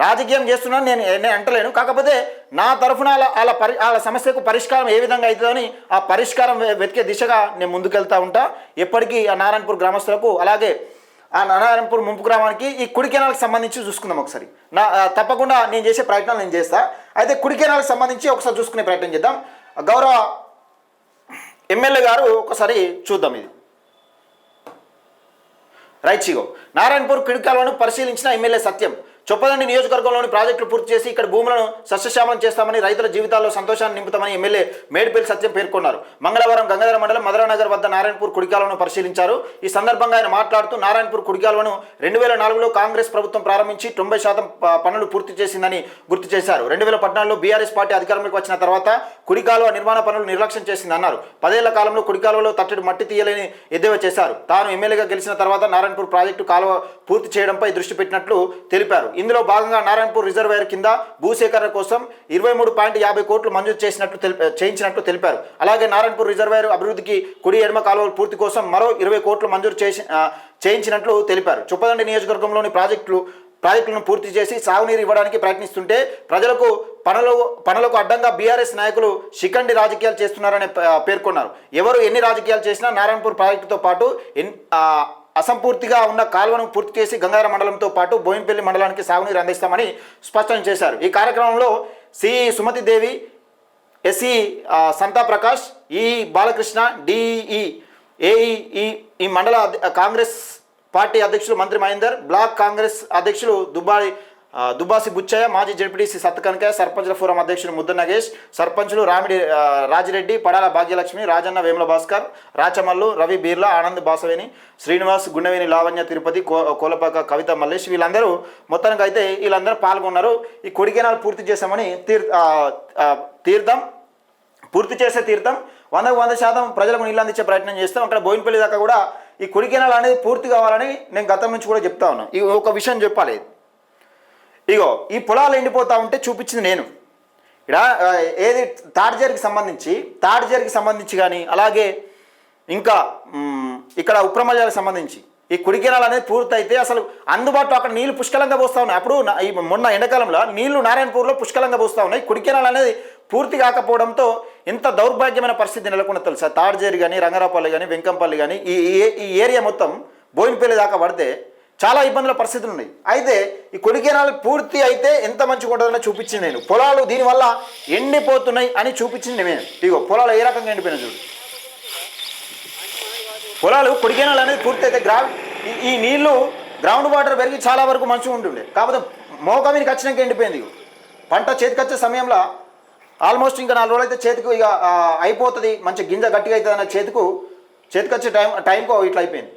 రాజకీయం చేస్తున్నాను నేను అంటలేను. కాకపోతే నా తరఫున వాళ్ళ సమస్యకు పరిష్కారం ఏ విధంగా అవుతుందని ఆ పరిష్కారం వెతికే దిశగా నేను ముందుకెళ్తూ ఉంటా. ఎప్పటికీ ఆ నారాయణపూర్ గ్రామస్తులకు, అలాగే ఆ నారాయణపూర్ ముంపు గ్రామానికి ఈ కుడి కెనాల్కి సంబంధించి చూసుకుందాం ఒకసారి. తప్పకుండా నేను చేసే ప్రయత్నాలు నేను చేస్తా. అయితే కుడి కెనాల్కి సంబంధించి ఒకసారి చూసుకునే ప్రయత్నం చేద్దాం. గౌరవ ఎమ్మెల్యే గారు ఒకసారి చూద్దాం. ఇది రైట్ చిగో నారాయణపూర్ కుడి కాలువను పరిశీలించిన ఎమ్మెల్యే సత్యం. చొప్పదండి నియోజకవర్గంలోని ప్రాజెక్టులు పూర్తి చేసి ఇక్కడ భూములను సస్యశ్యామలం చేస్తామని, రైతుల జీవితాల్లో సంతోషాన్ని నింపుతామని ఎమ్మెల్యే మేడిపల్లి సత్యం పేర్కొన్నారు. మంగళవారం గంగాధర మండలం మధురానగర్ వద్ద నారాయణపూర్ కుడికాలువను పరిశీలించారు. ఈ సందర్భంగా ఆయన మాట్లాడుతూ నారాయణపూర్ కుడికాలువను 2004లో కాంగ్రెస్ ప్రభుత్వం ప్రారంభించి 90% పనులు పూర్తి చేసిందని గుర్తు చేశారు. 2014లో బీఆర్ఎస్ పార్టీ అధికారంలోకి వచ్చిన తర్వాత కుడికాలువ నిర్మాణ పనులు నిర్లక్ష్యం చేసిందన్నారు. 10 ఏళ్ల కాలంలో కుడికాలువలో తట్టడి మట్టి తీయలేని ఎద్దేవా చేశారు. తాను ఎమ్మెల్యేగా గెలిచిన తర్వాత నారాయణపూర్ ప్రాజెక్టు కాలువ పూర్తి చేయడంపై దృష్టి పెట్టినట్లు తెలిపారు. ఇందులో భాగంగా నారాయణపూర్ రిజర్వాయర్ కింద భూసేకరణ కోసం 23.50 కోట్లు మంజూరు చేయించినట్లు తెలిపారు. అలాగే నారాయణపూర్ రిజర్వాయర్ అభివృద్ధికి కుడి ఎడమ కాలువల పూర్తి కోసం మరో 20 కోట్లు మంజూరు చేయించినట్లు తెలిపారు. చొప్పదండి నియోజకవర్గంలోని ప్రాజెక్టులను పూర్తి చేసి సాగునీరు ఇవ్వడానికి ప్రయత్నిస్తుంటే ప్రజలకు పనులకు అడ్డంగా బీఆర్ఎస్ నాయకులు శిఖండి రాజకీయాలు చేస్తున్నారని పేర్కొన్నారు. ఎవరు ఎన్ని రాజకీయాలు చేసినా నారాయణపూర్ ప్రాజెక్టుతో పాటు అసంపూర్తిగా ఉన్న కాలువను పూర్తి చేసి గంగాధర మండలంతో పాటు బోయినపల్లి మండలానికి సాగునీరు అందిస్తామని స్పష్టం చేశారు. ఈ కార్యక్రమంలో సి సుమతి దేవి, ఎస్ఈ సంతా ప్రకాష్, ఈ బాలకృష్ణ, డిఈ ఏఈ, ఈ మండల కాంగ్రెస్ పార్టీ అధ్యక్షులు మంత్రి మహేందర్, బ్లాక్ కాంగ్రెస్ అధ్యక్షులు దుబ్బాసి బుచ్చయ్య, మాజీ జడ్పీటీసీ సత్తకనకయ్య, సర్పంచుల ఫోరం అధ్యక్షులు ముద్ద నగేష్, సర్పంచులు రామిడి రాజిరెడ్డి, పడాల భాగ్యలక్ష్మి, రాజన్న వేముల భాస్కర్, రాచమల్లు, రవి బీర్లా, ఆనంద్ బాసవేని, శ్రీనివాస్, గుండవేని లావణ్య, తిరుపతి, కోలపాక కవిత మల్లేష్, వీళ్ళందరూ మొత్తానికి అయితే వీళ్ళందరూ పాల్గొన్నారు. ఈ కుడి కెనాల్ పూర్తి చేశామని పూర్తి చేసే తీర్థం 100% ప్రజలకు నీళ్ళు అందించే ప్రయత్నం చేస్తాం. అక్కడ బోయినపల్లి దాకా కూడా ఈ కుడి కెనాల్ అనేది పూర్తి కావాలని నేను గతం నుంచి కూడా చెప్తా ఉన్నాను. ఈ ఒక విషయం చెప్పాలి. ఇగో ఈ పొలాలు ఎండిపోతూ ఉంటే చూపించింది నేను. ఇక్కడ ఏది తాడిజేరికి సంబంధించి కానీ, అలాగే ఇంకా ఇక్కడ ఉప్రమల్యాలకు సంబంధించి ఈ కుడి కెనాల్ అనేది పూర్తయితే అసలు అందుబాటులో అక్కడ నీళ్లు పుష్కలంగా పోస్తూ ఉన్నాయి. అప్పుడు మొన్న ఎండాకాలంలో నీళ్లు నారాయణపూర్లో పుష్కలంగా పోస్తూ ఉన్నాయి. కుడి కెనాల్ అనేది పూర్తి కాకపోవడంతో ఎంత దౌర్భాగ్యమైన పరిస్థితి నెలకొన్న తెలుసా. తాడిజేరి కానీ, రంగరాపల్లి కానీ, వెంకంపల్లి కానీ ఈ ఏరియా మొత్తం బోయినపల్లి దాకా పడితే చాలా ఇబ్బందుల పరిస్థితులు ఉన్నాయి. అయితే ఈ కుడి కెనాల్ పూర్తి అయితే ఎంత మంచిగా ఉంటుందని చూపించింది నేను. పొలాలు దీనివల్ల ఎండిపోతున్నాయి అని చూపించింది నేను. ఇగో పొలాలు ఏ రకంగా ఎండిపోయినాయి చూడు. పొలాలు కుడి కెనాల్ అనేది పూర్తి అయితే ఈ నీళ్లు గ్రౌండ్ వాటర్ పెరిగి చాలా వరకు మంచిగా ఉంటుండే. కాకపోతే మోకామినికి వచ్చినాక ఎండిపోయింది. పంట చేతికొచ్చే సమయంలో ఆల్మోస్ట్ ఇంకా 4 రోజులు అయితే చేతికి ఇక అయిపోతుంది, మంచి గింజ గట్టిగా అవుతుంది అన్న చేతికొచ్చే టైంకో ఇట్లా అయిపోయింది.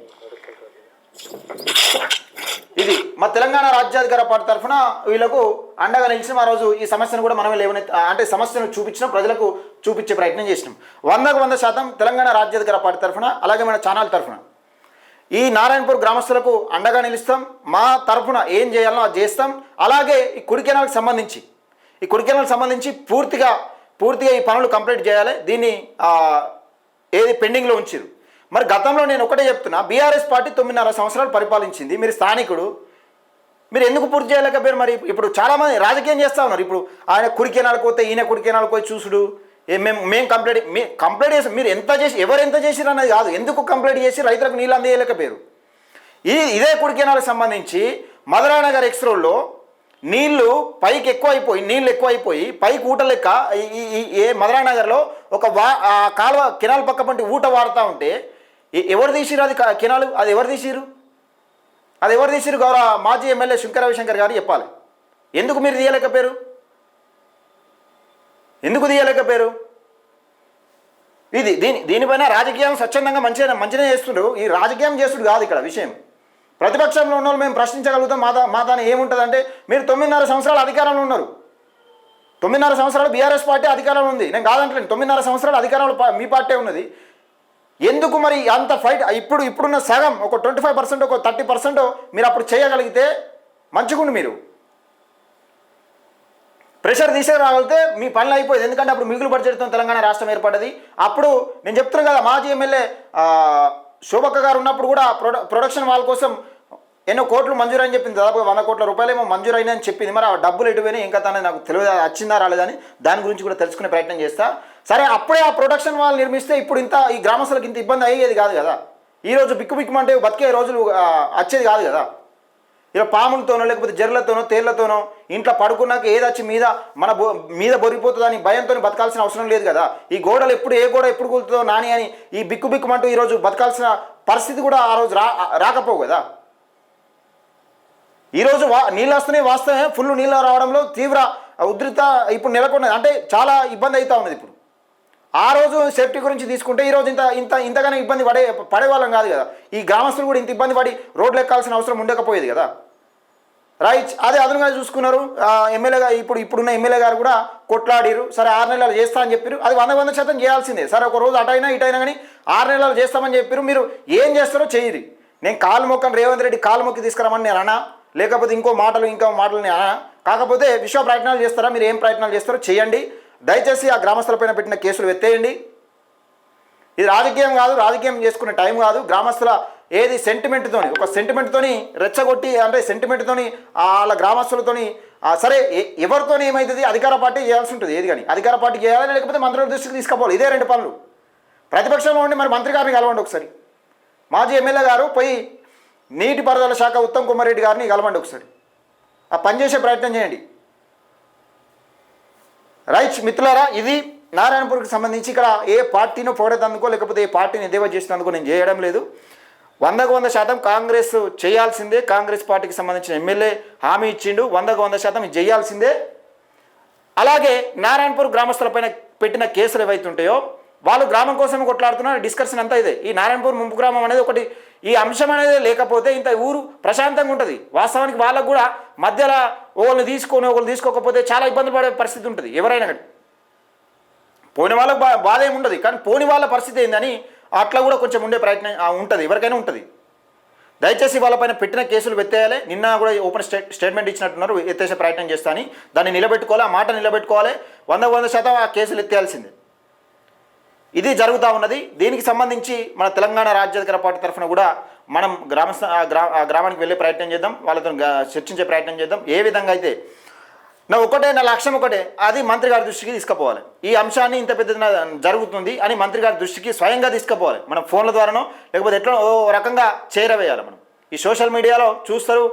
ఇది మా తెలంగాణ రాజ్యాధికార పార్టీ తరఫున వీళ్ళకు అండగా నిలిచిన ఆ రోజు ఈ సమస్యను కూడా మనమే అంటే సమస్యను చూపించినాం, ప్రజలకు చూపించే ప్రయత్నం చేసినాం. 100% తెలంగాణ రాజ్యాధికార పార్టీ తరఫున, అలాగే మన ఛానల్ తరఫున ఈ నారాయణపూర్ గ్రామస్తులకు అండగా నిలుస్తాం. మా తరఫున ఏం చేయాలో అది చేస్తాం. అలాగే ఈ కుడి కెనాల్కి సంబంధించి పూర్తిగా ఈ పనులు కంప్లీట్ చేయాలి. దీన్ని ఏది పెండింగ్లో ఉంచారు. మరి గతంలో నేను ఒకటే చెప్తున్నా, బీఆర్ఎస్ పార్టీ 9.5 సంవత్సరాలు పరిపాలించింది. మీరు స్థానికుడు, మీరు ఎందుకు పూర్తి చేయలేకపోయారు? మరి ఇప్పుడు చాలామంది రాజకీయం చేస్తూ ఉన్నారు. ఇప్పుడు ఆయన కుడి కెనాల్కి పోతే ఈయన కుడి కెనాల్కి పోయి చూసుడు, మేము కంప్లీట్ చేసి మీరు ఎవరు ఎంత చేసిరు అన్నది కాదు, ఎందుకు కంప్లీట్ చేసి రైతులకు నీళ్ళు అందజేయలేకపోయారు. ఇదే కుడి కెనాల్కి సంబంధించి మధురానగర్ ఎక్స్రోడ్లో నీళ్లు ఎక్కువైపోయి పైకి ఊట లెక్క ఏ మధురానగర్లో ఒక కాలువ కెనాల్ పక్క పంటి ఊట వాడుతూ ఉంటే ఎవరు తీసిరు అది కెనాల్? అది ఎవరు తీసిరు? గౌరవ మాజీ ఎమ్మెల్యే శంకర రవిశంకర్ గారు చెప్పాలి. ఎందుకు మీరు తీయలేకపోయారు? దీనిపైన రాజకీయం స్వచ్ఛందంగా మంచిగా చేస్తుండ్రు. ఈ రాజకీయం చేస్తుడు కాదు ఇక్కడ విషయం. ప్రతిపక్షంలో ఉన్న వాళ్ళు మేము ప్రశ్నించగలుగుతాం. మా దాని ఏముంటుందంటే, మీరు 9.5 సంవత్సరాలు అధికారంలో ఉన్నారు. 9.5 సంవత్సరాలు బీఆర్ఎస్ పార్టీ అధికారంలో ఉంది. నేను కాదంటలేను, 9.5 సంవత్సరాలు అధికారంలో మీ పార్టీ ఉన్నది. ఎందుకు మరి అంత ఫైట్? ఇప్పుడున్న సగం ఒక 25%, ఒక 30% మీరు అప్పుడు చేయగలిగితే మంచిగుండు. మీరు ప్రెషర్ తీసేరాగలిగితే మీ పనులు అయిపోయింది. ఎందుకంటే అప్పుడు మిగులు బడ్జెట్తో తెలంగాణ రాష్ట్రం ఏర్పడ్డది. అప్పుడు నేను చెప్తున్నాను కదా, మాజీ ఎమ్మెల్యే శోభక్క గారు ఉన్నప్పుడు కూడా ప్రొడక్షన్ వాళ్ళ కోసం ఎన్నో కోట్లు మంజూరు అని చెప్పింది, దాదాపు 100 కోట్ల రూపాయలేమో మంజూరు అయినా అని చెప్పింది. మరి ఆ డబ్బులు ఎటువైనా ఇంకా తనది నాకు తెలియదు, వచ్చిందా రాలేదని దాని గురించి కూడా తెలుసుకునే ప్రయత్నం చేస్తా. సరే, అప్పుడే ఆ ప్రొడక్షన్ వాళ్ళు నిర్మిస్తే ఇప్పుడు ఇంత ఈ గ్రామస్తులకు ఇంత ఇబ్బంది అయ్యేది కాదు కదా. ఈరోజు బిక్కుబిక్కుమంటే బతికే రోజులు వచ్చేది కాదు కదా. ఇలా పాములతోనో లేకపోతే జర్లతోనో తేళ్లతోనో ఇంట్లో పడుకున్నాక ఏది వచ్చి మన మీద బొరిగిపోతుందని భయంతో బతకాల్సిన అవసరం లేదు కదా. ఈ గోడలు ఎప్పుడు ఏ గోడ ఎప్పుడు కూలుతుందో నాని అని ఈ బిక్కుబిక్కుమంటూ ఈరోజు బతకాల్సిన పరిస్థితి కూడా ఆ రోజు రాకపోవు కదా. ఈరోజు నీళ్ళు వస్తున్నాయి, వాస్తవమే, ఫుల్ నీళ్ళు రావడంలో తీవ్ర ఉధృత ఇప్పుడు నెలకొన్నది. అంటే చాలా ఇబ్బంది అవుతా ఉన్నది. ఇప్పుడు ఆ రోజు సేఫ్టీ గురించి తీసుకుంటే ఈరోజు ఇంతగానో ఇబ్బంది పడేవాళ్ళం కాదు కదా. ఈ గ్రామస్తులు కూడా ఇంత ఇబ్బంది పడి రోడ్లు ఎక్కాల్సిన అవసరం ఉండకపోయేది కదా. రైట్, అదే అదనంగా చూసుకున్నారు. ఎమ్మెల్యేగా ఇప్పుడున్న ఎమ్మెల్యే గారు కూడా కొట్లాడిరు. సరే 6 నెలలు చేస్తా అని చెప్పారు. అది 100% చేయాల్సిందే. సరే, ఒక రోజు అటైనా ఇటైనా కానీ 6 నెలలు చేస్తామని చెప్పారు. మీరు ఏం చేస్తారో చేయరు. నేను కాలు మొక్కను రేవంత్ రెడ్డి కాలు మొక్కి తీసుకురామని నేను అన్నా, లేకపోతే ఇంకో మాటలు నేను అన్నా. కాకపోతే విశ్వ ప్రయత్నాలు చేస్తారా, మీరు ఏం ప్రయత్నాలు చేస్తారో చేయండి. దయచేసి ఆ గ్రామస్తులపైన పెట్టిన కేసులు ఎత్తేయండి. ఇది రాజకీయం కాదు, రాజకీయం చేసుకునే టైం కాదు. గ్రామస్తుల ఏది సెంటిమెంట్తోని, ఒక సెంటిమెంట్తోని రెచ్చగొట్టి, అంటే సెంటిమెంట్తోని వాళ్ళ గ్రామస్తులతోని సరే ఎవరితోని ఏమవుతుంది, అధికార పార్టీ చేయాల్సి ఉంటుంది. ఏది కానీ అధికార పార్టీ చేయాలని, లేకపోతే మంత్రుల దృష్టికి తీసుకుపోవాలి. ఇదే 2 పనులు. ప్రతిపక్షంలో ఉండి మరి మంత్రి గారిని కలవండి ఒకసారి. మాజీ ఎమ్మెల్యే గారు పోయి నీటిపారుదల శాఖ ఉత్తమ్ కుమార్ రెడ్డి గారిని కలవండి ఒకసారి. ఆ పనిచేసే ప్రయత్నం చేయండి. రైట్ మిత్రులారా, ఇది నారాయణపూర్కి సంబంధించి. ఇక్కడ ఏ పార్టీనో పొగడేందుకో లేకపోతే ఏ పార్టీని ఎద్దేవా చేసినందుకో నేను చేయడం లేదు. 100% కాంగ్రెస్ చేయాల్సిందే. కాంగ్రెస్ పార్టీకి సంబంధించిన ఎమ్మెల్యే హామీ ఇచ్చిండు, 100% ఇది చేయాల్సిందే. అలాగే నారాయణపూర్ గ్రామస్తులపైన పెట్టిన కేసులు ఏవైతుంటాయో వాళ్ళు గ్రామం కోసం కొట్లాడుతున్నారు. డిస్కషన్ అంతా ఇదే. ఈ నారాయణపూర్ ముంపు గ్రామం అనేది ఒకటి, ఈ అంశం అనేది లేకపోతే ఇంత ఊరు ప్రశాంతంగా ఉంటుంది. వాస్తవానికి వాళ్ళకు కూడా మధ్యలో ఒకళ్ళు తీసుకోకపోతే చాలా ఇబ్బంది పడే పరిస్థితి ఉంటుంది. ఎవరైనా కానీ పోని వాళ్ళకు బాధ ఏమి ఉండదు, కానీ పోని వాళ్ళ పరిస్థితి ఏందని అట్లా కూడా కొంచెం ఉండే ప్రయత్నం ఉంటుంది, ఎవరికైనా ఉంటుంది. దయచేసి వాళ్ళపైన పెట్టిన కేసులు ఎత్తేయాలి. నిన్న కూడా ఓపెన్ స్టేట్మెంట్ ఇచ్చినట్టున్నారు, ఎత్తేసే ప్రయత్నం చేస్తా అని. దాన్ని నిలబెట్టుకోవాలి, ఆ మాట నిలబెట్టుకోవాలి. 100% ఆ కేసులు ఎత్తేయాల్సిందే. ఇది జరుగుతూ ఉన్నది. దీనికి సంబంధించి మన తెలంగాణ రాజ్యాధికార పార్టీ తరఫున కూడా మనం గ్రామానికి వెళ్ళే ప్రయత్నం చేద్దాం, వాళ్ళతో చర్చించే ప్రయత్నం చేద్దాం. ఏ విధంగా అయితే నా లక్ష్యం ఒకటే, అది మంత్రి గారి దృష్టికి తీసుకుపోవాలి. ఈ అంశాన్ని ఇంత పెద్ద జరుగుతుంది అని మంత్రి గారి దృష్టికి స్వయంగా తీసుకుపోవాలి. మనం ఫోన్ల ద్వారానో లేకపోతే ఎట్లా ఓ రకంగా చేరవేయాలి. మనం ఈ సోషల్ మీడియాలో చూస్తారు,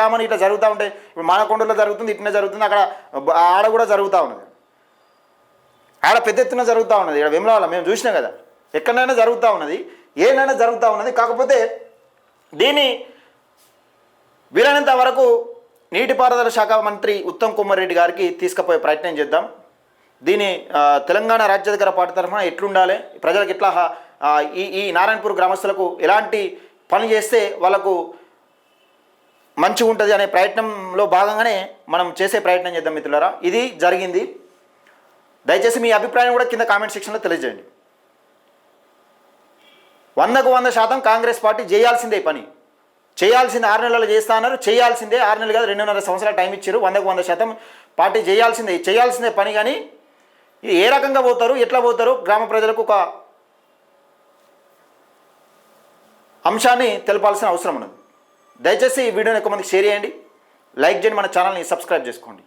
కామన్ ఇట్లా జరుగుతూ ఉంటాయి. ఇప్పుడు మానకొండలో జరుగుతుంది, ఇట్లా జరుగుతుంది, అక్కడ ఆడ కూడా జరుగుతూ ఉన్నది, ఆడ పెద్ద ఎత్తున జరుగుతూ ఉన్నది. ఇక్కడ వేములవాడ మేము చూసినాం కదా, ఎక్కడైనా జరుగుతూ ఉన్నది, ఏనైనా జరుగుతూ ఉన్నది. కాకపోతే దీన్ని వీలైనంత వరకు నీటిపారుదల శాఖ మంత్రి ఉత్తమ్ కుమార్ రెడ్డి గారికి తీసుకుపోయే ప్రయత్నం చేద్దాం. దీని తెలంగాణ రాజ్యాధికార పార్టీ తరఫున ఎట్లుండాలి, ప్రజలకు ఎట్లా ఈ నారాయణపూర్ గ్రామస్తులకు ఎలాంటి పని చేస్తే వాళ్ళకు మంచిగా ఉంటుంది అనే ప్రయత్నంలో భాగంగానే మనం చేసే ప్రయత్నం చేద్దాం మిత్రులారా. ఇది జరిగింది. దయచేసి మీ అభిప్రాయం కూడా కింద కామెంట్ సెక్షన్లో తెలియజేయండి. 100% కాంగ్రెస్ పార్టీ చేయాల్సిందే పని, చేయాల్సిందే. 6 నెలలు చేస్తా అన్నారు, చేయాల్సిందే. 6 నెలలు కాదు, 2.5 సంవత్సరాలు టైం ఇచ్చారు. 100% పార్టీ చేయాల్సిందే పని. కానీ ఏ రకంగా పోతారు, ఎట్లా పోతారు, గ్రామ ప్రజలకు ఒక అంశాన్ని తెలపాల్సిన అవసరం ఉన్నది. దయచేసి ఈ వీడియోని ఎక్కువ మందికి షేర్ చేయండి, లైక్ చేయండి, మన ఛానల్ని సబ్స్క్రైబ్ చేసుకోండి.